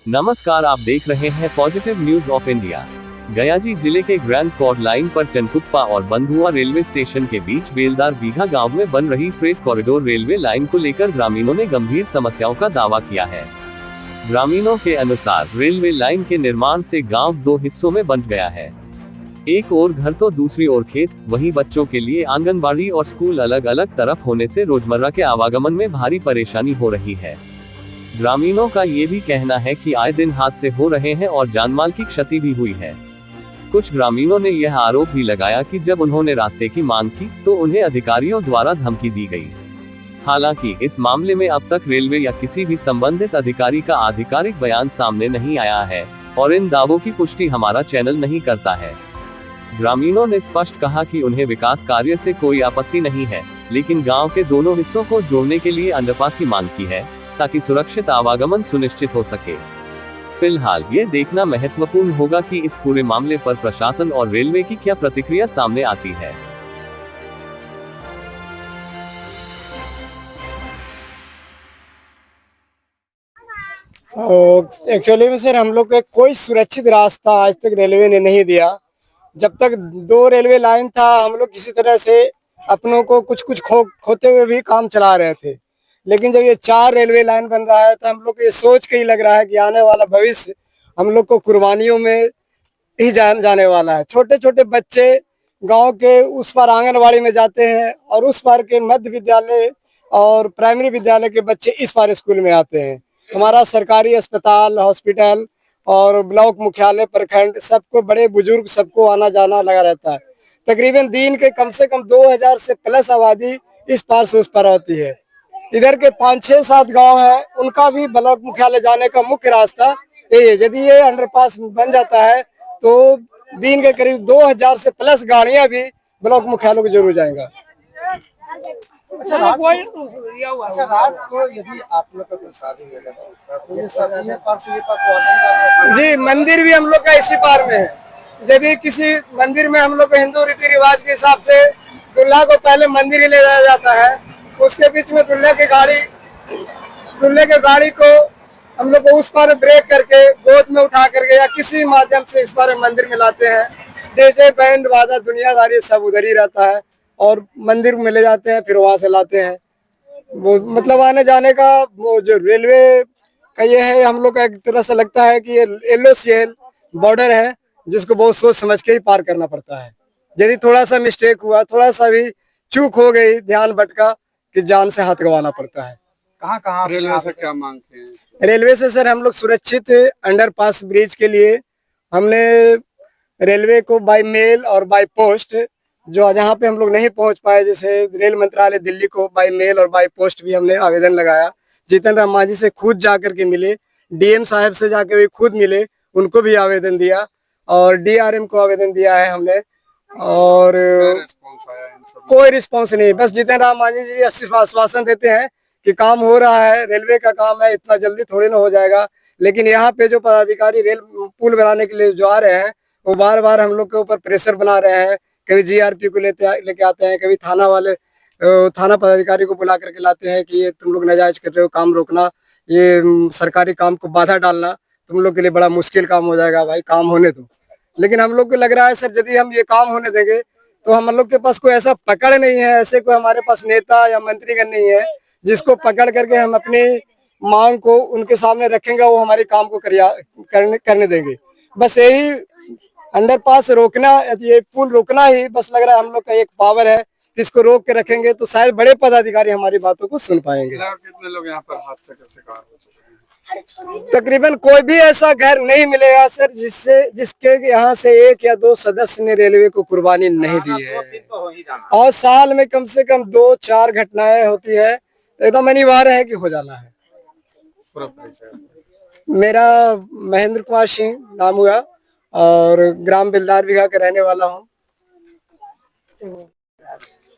नमस्कार, आप देख रहे हैं positive news of India. Gayaji जिले के ग्रैंड कॉर्ड लाइन पर टनकुप्पा और बंधुआ रेलवे स्टेशन के बीच बेलदार बीघा गांव में बन रही फ्रेट कॉरिडोर रेलवे लाइन को लेकर ग्रामीणों ने गंभीर समस्याओं का दावा किया है। ग्रामीणों के अनुसार रेलवे लाइन के निर्माण से गांव दो हिस्सों में बंट गया है। एक ओर घर तो दूसरी ओर खेत। वहीं बच्चों के लिए आंगनबाड़ी और स्कूल अलग अलग तरफ होने से रोजमर्रा के आवागमन में भारी परेशानी हो रही है। ग्रामीणों का ये भी कहना है कि आए दिन हादसे हो रहे हैं और जानमाल की क्षति भी हुई है। कुछ ग्रामीणों ने यह आरोप भी लगाया कि जब उन्होंने रास्ते की मांग की तो उन्हें अधिकारियों द्वारा धमकी दी गई। हालांकि इस मामले में अब तक रेलवे या किसी भी संबंधित अधिकारी का आधिकारिक बयान सामने नहीं आया है और इन दावों की पुष्टि हमारा चैनल नहीं करता है। ग्रामीणों ने स्पष्ट कहा कि उन्हें विकास कार्य से कोई आपत्ति नहीं है, लेकिन गांव के दोनों हिस्सों को जोड़ने के लिए अंडरपास की मांग की है ताकि सुरक्षित आवागमन सुनिश्चित हो सके। फिलहाल ये देखना महत्वपूर्ण होगा कि इस पूरे मामले पर प्रशासन और रेलवे की क्या प्रतिक्रिया सामने आती है। एक्चुअली में सर हम लोग को कोई सुरक्षित रास्ता आज तक रेलवे ने नहीं दिया। जब तक दो रेलवे लाइन था हम लोग किसी तरह से अपनों को कुछ खोते हुए भी काम चला रहे थे, लेकिन जब ये 4 रेलवे लाइन बन रहा है तो हम लोग को ये सोच के ही लग रहा है कि आने वाला भविष्य हम लोग को कुर्बानियों में ही जाने वाला है। छोटे छोटे बच्चे गांव के उस पार आंगनवाड़ी में जाते हैं और उस पार के मध्य विद्यालय और प्राइमरी विद्यालय के बच्चे इस पार स्कूल में आते हैं। हमारा सरकारी अस्पताल, हॉस्पिटल और ब्लॉक मुख्यालय, प्रखंड, सबको बड़े बुजुर्ग सबको आना जाना लगा रहता है। तकरीबन दिन के कम से कम 2000 से प्लस आबादी इस पार से उस पार होती है। इधर के 5-6-7 गांव है, उनका भी ब्लॉक मुख्यालय जाने का मुख्य रास्ता यही है। यदि ये अंडरपास बन जाता है तो दिन के करीब 2000 से प्लस गाड़ियां भी ब्लॉक मुख्यालय को जरूर जाएगा। अच्छा, रात को यदि आप लोग का कोई शादी वगैरह तो ये सब ये पार से ये पार तो जी, मंदिर भी हम लोग का इसी पार में है। यदि किसी मंदिर में हम लोग को हिंदू रीति रिवाज के हिसाब से दूल्हा को पहले मंदिर ही ले जाया जाता है, उसके बीच में दूल्हे के गाड़ी को हम लोग को उस पार ब्रेक करके गोद में उठा करके या किसी माध्यम से इस पार मंदिर में लाते हैं। डीजे बैंड वादा दुनियादारी सब उधर ही रहता है और मंदिर में ले जाते हैं, फिर वहां से लाते हैं। वो मतलब आने जाने का वो जो रेलवे का ये है, हम लोग का एक तरह से लगता है कि ये LOCL बॉर्डर है जिसको बहुत सोच समझ के ही पार करना पड़ता है। यदि थोड़ा सा मिस्टेक हुआ, थोड़ा सा भी चूक हो गई, ध्यान भटका कि जान से हाथ गंवाना पड़ता है। कहाँ रेलवे से क्या मांगते हैं? रेलवे से सर हम लोग सुरक्षित अंडरपास ब्रिज के लिए हमने रेलवे को बाय मेल और बाय पोस्ट, जो जहाँ पे हम लोग नहीं पहुंच पाए, जैसे रेल मंत्रालय दिल्ली को बाय मेल और बाय पोस्ट भी हमने आवेदन लगाया। जीतन राम मांझी से खुद जाकर के मिले, DM साहब से जाकर भी खुद मिले, उनको भी आवेदन दिया और DRM को आवेदन दिया है हमने, और कोई रिस्पॉन्स नहीं। बस जीतन राम मांझी जी सिर्फ आश्वासन देते हैं कि काम हो रहा है, रेलवे का काम है, इतना जल्दी थोड़ी ना हो जाएगा। लेकिन यहाँ पे जो पदाधिकारी रेल पुल बनाने के लिए जो आ रहे हैं वो बार बार हम लोग के ऊपर प्रेशर बना रहे हैं। कभी GRP को लेके आते हैं, कभी थाना पदाधिकारी को बुला करके लाते हैं कि ये तुम लोग नाजायज कर रहे हो, काम रोकना, ये सरकारी काम को बाधा डालना तुम लोग के लिए बड़ा मुश्किल काम हो जाएगा। भाई काम होने दो। लेकिन हम लोग को लग रहा है सर यदि हम ये काम होने देंगे तो हम लोग के पास कोई ऐसा पकड़ नहीं है, ऐसे कोई हमारे पास नेता या मंत्रीगण नहीं है जिसको पकड़ करके हम अपनी मांग को उनके सामने रखेंगे, वो हमारे काम को करने देंगे। बस यही अंडरपास रोकना, ये पुल रोकना ही बस लग रहा है हम लोग का एक पावर है। इसको रोक के रखेंगे तो शायद बड़े पदाधिकारी हमारी बातों को सुन पाएंगे। कितने लोग यहाँ पर हादसे का शिकार हो चुके हैं? तकरीबन कोई भी ऐसा घर नहीं मिलेगा सर जिसके यहाँ से 1 या 2 सदस्य ने रेलवे को कुर्बानी नहीं दी है। और साल में कम से कम 2-4 घटनाएं होती है, एकदम अनिवार्य है कि हो जाना है। मेरा महेंद्र कुमार सिंह नाम हुआ और ग्राम बेलदार बीघा का रहने वाला हूँ।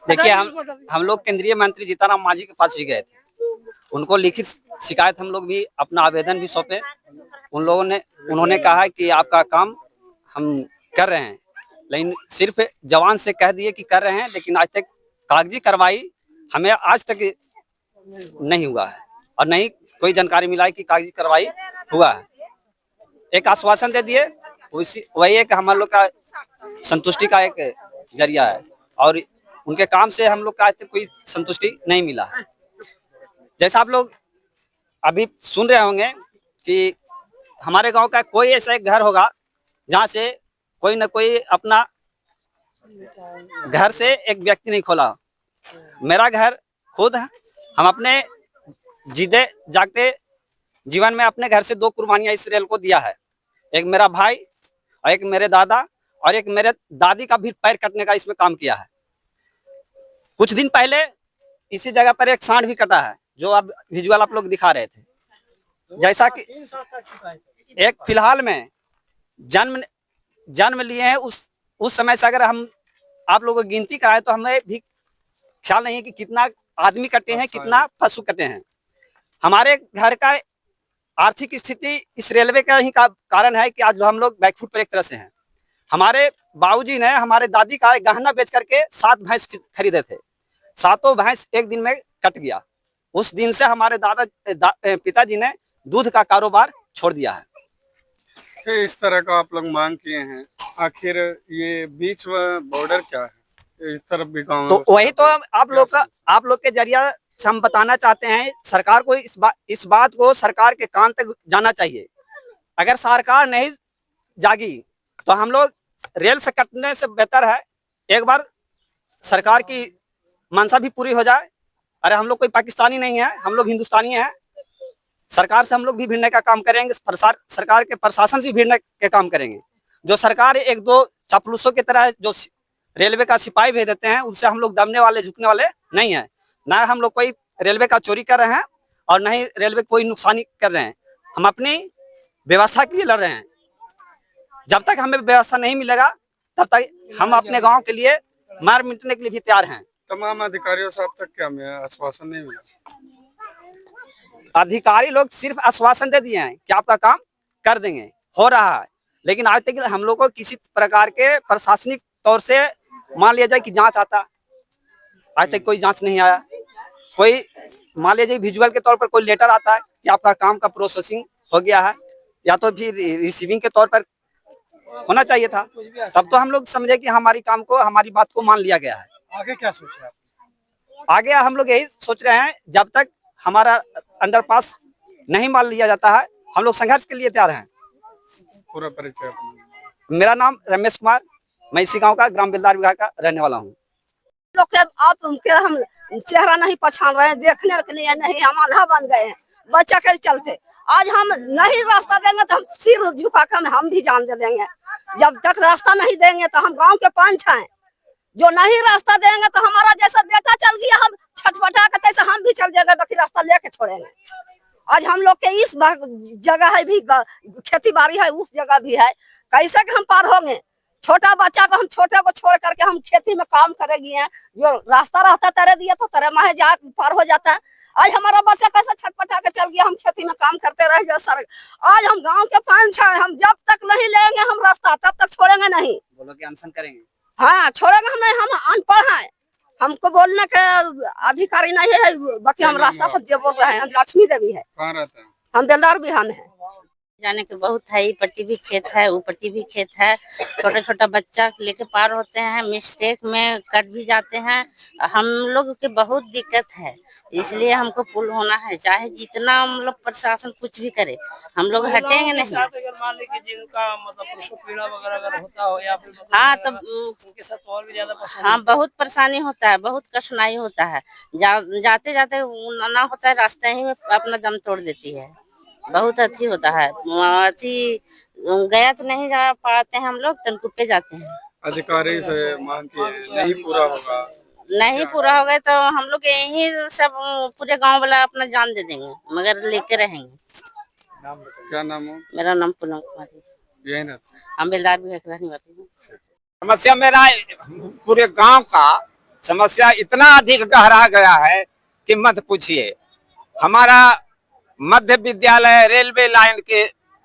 देखिए, हम लोग केंद्रीय मंत्री जीतन राम मांझी के पास भी गए थे, उनको लिखित शिकायत हम लोग भी अपना आवेदन भी सौंपे। उन्होंने कहा कि आपका काम हम कर रहे हैं, लेकिन सिर्फ जवान से कह दिए कि कर रहे हैं, लेकिन आज तक कागजी कार्रवाई हमें आज तक नहीं हुआ है और नहीं कोई जानकारी मिला है कि कागजी कार्रवाई हुआ है। एक आश्वासन दे दिए, वही एक हम लोग का संतुष्टि का एक जरिया है, और उनके काम से हम लोग का कोई संतुष्टि नहीं मिला है। जैसा आप लोग अभी सुन रहे होंगे कि हमारे गांव का कोई ऐसा एक घर होगा जहां से कोई न कोई अपना घर से एक व्यक्ति नहीं खोला। मेरा घर खुद है, हम अपने जीते जागते जीवन में अपने घर से 2 कुर्बानियां इस रेल को दिया है। एक मेरा भाई और एक मेरे दादा और एक मेरे दादी का भी पैर कटने का इसमें काम किया है। कुछ दिन पहले इसी जगह पर एक सांड भी कटा है, जो अब विजुअल आप लोग दिखा रहे थे। जैसा कि एक फिलहाल में जन्म लिए हैं, उस समय से अगर हम आप लोगों को गिनती कराए तो हमें भी ख्याल नहीं है कि कितना आदमी कटे हैं, कितना पशु कटे हैं। हमारे घर का आर्थिक स्थिति इस रेलवे का ही कारण है कि आज हम लोग बैकफुट पर एक तरह से हैं। हमारे बाबूजी ने हमारे दादी का गहना बेच करके 7 भैंस खरीदे थे। 7 भैंस एक दिन में कट गया। उस दिन से हमारे पिताजी ने दूध का कारोबार छोड़ दिया है। तो इस तरह का आप लोग मांग किए हैं, आखिर ये बीच में बॉर्डर क्या है? इस तरफ भी गाँव तो वही तो आप लोग के जरिया से हम बताना चाहते हैं। सरकार को इस बात को सरकार के कान तक जाना चाहिए। अगर सरकार नहीं जागी तो हम लोग रेल से कटने से बेहतर है एक बार सरकार की मंशा भी पूरी हो जाए। अरे हम लोग कोई पाकिस्तानी नहीं है, हम लोग हिंदुस्तानी हैं। सरकार से हम लोग भी भिड़ने का काम करेंगे, सरकार के प्रशासन से भिड़ने के काम करेंगे। जो सरकार 1-2 चापलूसों की तरह जो रेलवे का सिपाही भेज देते हैं, उनसे हम लोग दबने वाले झुकने वाले नहीं है। ना हम लोग कोई रेलवे का चोरी कर रहे हैं और न ही रेलवे कोई नुकसानी कर रहे हैं। हम अपनी व्यवस्था के लिए लड़ रहे हैं। जब तक हमें व्यवस्था नहीं मिलेगा तब तक हम अपने गांव के लिए मार मिटने के लिए भी तैयार हैं। तमाम अधिकारियों से अब तक क्या मिला? आश्वासन नहीं मिला। अधिकारी लोग सिर्फ आश्वासन दे दिए हैं कि आपका काम कर देंगे, हो रहा है, लेकिन आज तक हम लोग को किसी प्रकार के प्रशासनिक तौर से मान लिया जाए कि जांच आता, आज तक कोई जांच नहीं आया। कोई मान लीजिए विजुअल के तौर पर कोई लेटर आता है कि आपका काम का प्रोसेसिंग हो गया है, या तो फिर रिसीविंग के तौर पर होना चाहिए था, तब तो हम लोग समझे कि हमारी बात को मान लिया गया है। आगे क्या सोच रहे हैं? आगे हम लोग यही सोच रहे हैं, जब तक हमारा अंडरपास नहीं मान लिया जाता है हम लोग संघर्ष के लिए तैयार हैं। पूरा परिचय? मेरा नाम रमेश कुमार, मैं इसी गांव का ग्राम बेलदार विभाग का रहने वाला हूँ। लोग के आप उनके हम चेहरा नहीं पहचान रहे हैं, देखने के लिए नहीं, हम आल्हा बन गए हैं बच्चा के चलते। आज हम नहीं रास्ता देंगे तो हम सिर झुका कर हम भी जान दे देंगे। जब तक रास्ता नहीं देंगे तो हम गांव के पंच हैं। जो नहीं रास्ता देंगे तो हमारा जैसा बेटा चल गया, हम छटपटा के कैसे हम भी चल जाएंगे, बाकी रास्ता लेके छोड़ेंगे। आज हम लोग के इस जगह है भी खेती बाड़ी है, उस जगह भी है, कैसे के हम पार होंगे? छोटा बच्चा को हम छोटे को छोड़ करके हम खेती में काम करेगी हैं। जो रास्ता रहता तरे दिया तो तरे माहे जा पार हो जाता है। आज हमारा बच्चा कैसे छटपटा के चल गया, हम खेती में काम करते रह गए सर। आज हम गांव के पंच हैं, हम जब तक नहीं लेंगे हम रास्ता तब तक छोड़ेंगे नहीं। बोलो कि अनशन करेंगे। हाँ छोड़ेंगे हम नहीं, हम अनपढ़ हैं, हमको बोलने के अधिकारी नहीं है, बाकी हम रास्ता सब जो बोल रहे हैं। हम लक्ष्मी देवी है। कहाँ रहते हैं? हम बेलदार बिहान है। जाने के बहुत है, पट्टी भी खेत है, वो पट्टी भी खेत है। छोटा छोटा बच्चा लेके पार होते हैं, मिस्टेक में कट भी जाते हैं। हम लोग के बहुत दिक्कत है, इसलिए हमको पुल होना है। चाहे जितना हम लोग प्रशासन कुछ भी करे, हम लोग हटेंगे नहीं। अगर मान लीजिए जिनका मतलब प्रसव पीड़ा वगैरह अगर होता हो या फिर हाँ तो उनके साथ और भी ज्यादा परेशानी। हाँ बहुत परेशानी होता है, बहुत कठिनाई होता है। जाते जाते ना होता है, रास्ते ही में अपना दम तोड़ देती है। बहुत अच्छी होता है। अथी गया तो नहीं जा पाते हैं, हम लोग टनकुप्पे जाते हैं। अधिकारी से मांग किए, नहीं पूरा होगा? नहीं पूरा हो गया तो हम लोग यही सब पूरे गांव वाला अपना जान दे देंगे, मगर लेके रहेंगे। क्या नाम हो? मेरा नाम पूनम कुमारी। यही ना? हम बेलदार भी रहने वाली हूँ। समस्या मेरा पूरे गांव का समस्या इतना अधिक गहरा गया है कि मत पूछिए। हमारा मध्य विद्यालय रेलवे लाइन के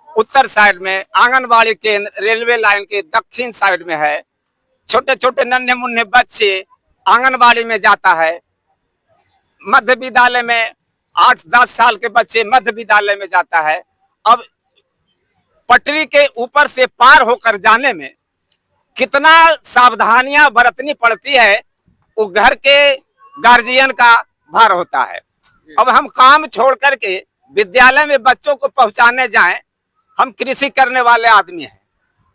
उत्तर साइड में, आंगनबाड़ी केंद्र रेलवे लाइन के दक्षिण साइड में है। छोटे छोटे नन्हे मुन्ने बच्चे आंगनबाड़ी में जाता है। मध्य विद्यालय में 8-10 साल के बच्चे मध्य विद्यालय में जाता है। अब पटरी के ऊपर से पार होकर जाने में कितना सावधानियां बरतनी पड़ती है, वो घर के गार्जियन का भार होता है। अब हम काम छोड़ करके विद्यालय में बच्चों को पहुंचाने जाएं, हम कृषि करने वाले आदमी हैं,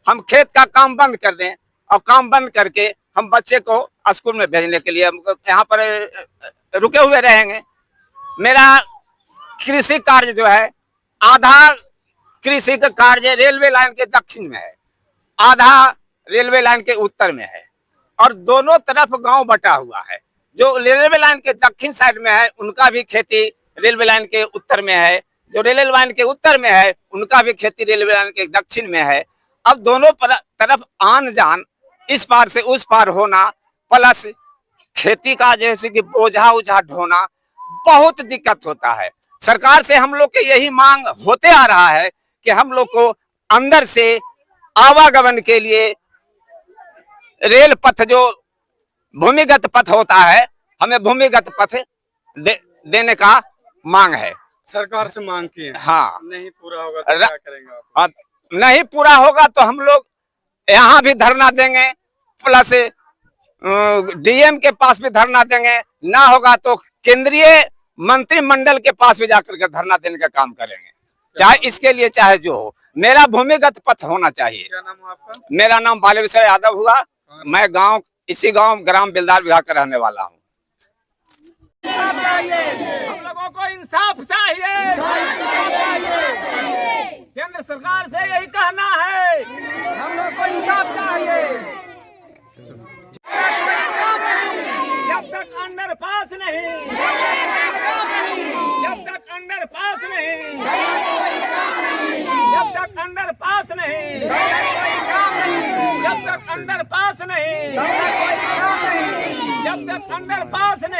हम खेत का काम बंद कर दें और काम बंद करके हम बच्चे को स्कूल में भेजने के लिए यहाँ पर रुके हुए रहेंगे। मेरा कृषि कार्य जो है, आधा कृषि का कार्य रेलवे लाइन के दक्षिण में है, आधा रेलवे लाइन के उत्तर में है, और दोनों तरफ गांव बटा हुआ है। जो रेलवे लाइन के दक्षिण साइड में है उनका भी खेती रेलवे लाइन के उत्तर में है, जो रेलवे लाइन के उत्तर में है उनका भी खेती रेलवे लाइन के दक्षिण में है। अब दोनों तरफ आन जान, इस पार से उस पार होना, प्लस खेती का जैसे कि बोझा उझा ढोना, बहुत दिक्कत होता है। सरकार से हम लोग के यही मांग होते आ रहा है कि हम लोग को अंदर से आवागमन के लिए रेल पथ, जो भूमिगत पथ होता है, हमें भूमिगत पथ देने का मांग है। सरकार से मांग की है। हाँ, नहीं पूरा होगा तो क्या करेंगे आप? नहीं पूरा होगा तो हम लोग यहाँ भी धरना देंगे, प्लस डीएम के पास भी धरना देंगे, ना होगा तो केंद्रीय मंत्रिमंडल के पास भी जाकर के धरना देने का काम करेंगे, चाहे इसके लिए चाहे जो हो। मेरा भूमिगत पथ होना चाहिए। क्या नाम है आपका? मेरा नाम बालेश्वर यादव हुआ। मैं इसी गांव ग्राम बेलदार विभाग का रहने वाला हूँ। हम लोगों को इंसाफ चाहिए। केंद्र सरकार से यही कहना है, हम लोग को इंसाफ चाहिए। जब तक अंडरपास नहीं, जब तक अंडरपास नहीं, जब तक अंडरपास नहीं, जब तक अंडरपास नहीं, जब तक अंडरपास नहीं।